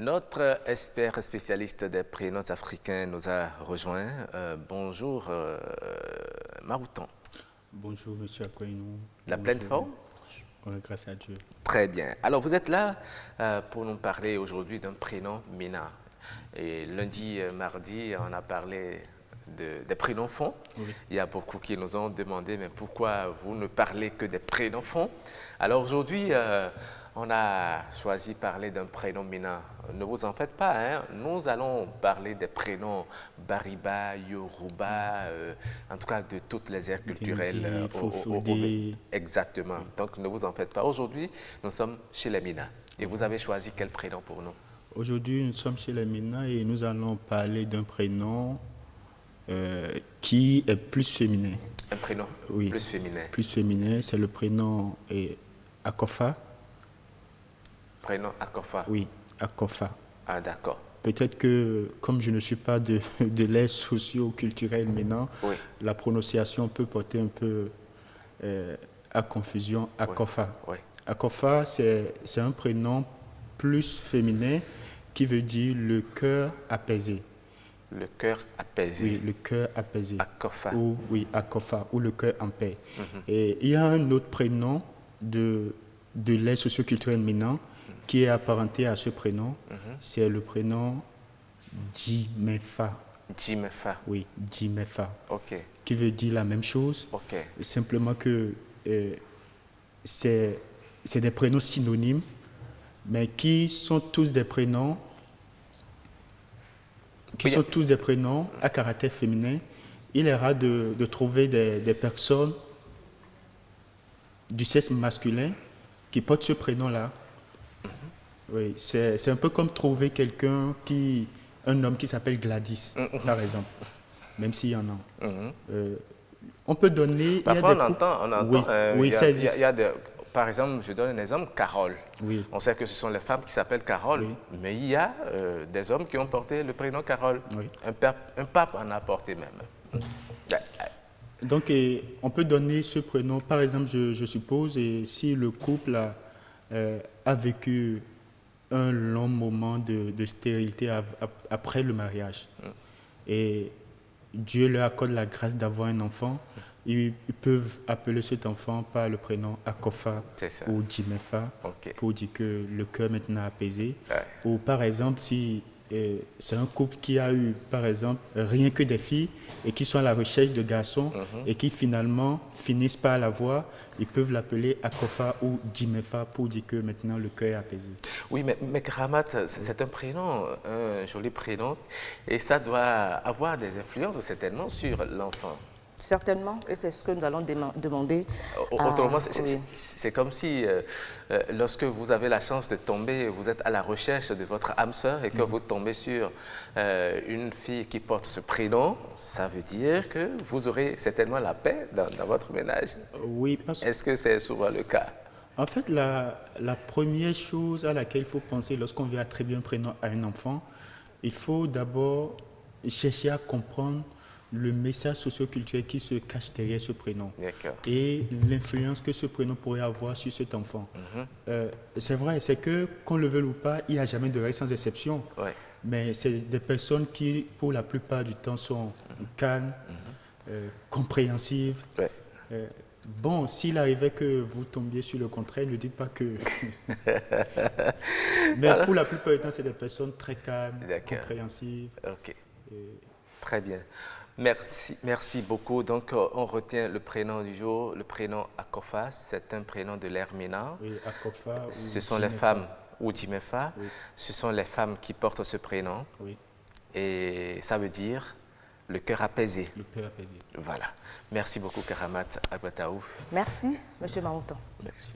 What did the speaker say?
Notre expert spécialiste des prénoms africains nous a rejoint. Bonjour, Marouton. Bonjour, monsieur Akwainou. La pleine forme? Oui, grâce à Dieu. Très bien. Alors, vous êtes là pour nous parler aujourd'hui d'un prénom Mina. Et lundi, mardi, on a parlé des prénoms fonds. Oui. Il y a beaucoup qui nous ont demandé, mais pourquoi vous ne parlez que des prénoms fonds? Alors aujourd'hui, on a choisi de parler d'un prénom Mina. Ne vous en faites pas, hein? Nous allons parler des prénoms Bariba, Yoruba, en tout cas de toutes les aires culturelles. Exactement. Oui. Donc ne vous en faites pas. Aujourd'hui, nous sommes chez les Mina. Et vous avez choisi quel prénom pour nous? Aujourd'hui, nous sommes chez les Mina et nous allons parler d'un prénom qui est plus féminin. Un prénom plus féminin? Plus féminin, c'est le prénom Akofa. Prénom Akofa? Oui, Akofa. Ah, d'accord. Peut-être que, comme je ne suis pas de l'aire socio-culturelle maintenant, oui, la prononciation peut porter un peu à confusion. Akofa. Oui. Akofa, c'est un prénom plus féminin qui veut dire le cœur apaisé. Le cœur apaisé. Oui, le cœur apaisé. Akofa. Oui, Akofa, ou le cœur en paix. Et il y a un autre prénom de l'aire socio-culturelle maintenant qui est apparenté à ce prénom. C'est le prénom Djimefa. Djimefa. Oui, Djimefa. OK. Qui veut dire la même chose. OK. Simplement que c'est des prénoms synonymes, mais qui sont tous des prénoms à caractère féminin. Il est rare de trouver des personnes du sexe masculin qui portent ce prénom-là. Oui, c'est un peu comme trouver un homme qui s'appelle Gladys, par exemple, même s'il y en a. On peut donner... Parfois, on entend oui, ça existe. Par exemple, je donne un exemple, Carole. Oui. On sait que ce sont les femmes qui s'appellent Carole, oui, mais il y a des hommes qui ont porté le prénom Carole. Oui. Un pape en a porté même. Donc, on peut donner ce prénom, par exemple, je suppose, et si le couple a vécu un long moment de stérilité après le mariage, et Dieu leur accorde la grâce d'avoir un enfant, ils peuvent appeler cet enfant par le prénom Akofa ou Djimefa, pour dire que le cœur maintenant apaisé. Ouais. Ou par exemple, si c'est un couple qui a eu, par exemple, rien que des filles et qui sont à la recherche de garçons et qui finalement finissent par l'avoir, ils peuvent l'appeler Akofa ou Djimefa pour dire que maintenant le cœur est apaisé. Oui, mais Karamat, c'est un prénom, un joli prénom, et ça doit avoir des influences certainement sur l'enfant. Certainement, et c'est ce que nous allons demander. Autrement, c'est comme si, lorsque vous avez la chance de tomber, vous êtes à la recherche de votre âme sœur et que vous tombez sur une fille qui porte ce prénom, ça veut dire que vous aurez certainement la paix dans votre ménage. Oui, parce que... Est-ce que c'est souvent le cas? En fait, la première chose à laquelle il faut penser lorsqu'on veut attribuer un prénom à un enfant, il faut d'abord chercher à comprendre le message socio-culturel qui se cache derrière ce prénom et l'influence que ce prénom pourrait avoir sur cet enfant. C'est vrai, c'est que, qu'on le veuille ou pas, il n'y a jamais de règle sans exception. Ouais. Mais c'est des personnes qui, pour la plupart du temps, sont calmes, compréhensives. Ouais. Bon, s'il arrivait que vous tombiez sur le contraire, ne dites pas que... Mais alors, pour la plupart du temps, c'est des personnes très calmes, compréhensives. OK. Très bien. Merci beaucoup. Donc, on retient le prénom du jour, le prénom Akofa. C'est un prénom de l'ère Mina. Oui, Akofa. Ce sont les femmes, ou Djimefa. Oui. Ce sont les femmes qui portent ce prénom. Oui. Et ça veut dire le cœur apaisé. Le cœur apaisé. Voilà. Merci beaucoup, Karamat Agbataou. Merci, M. Marouton. Merci.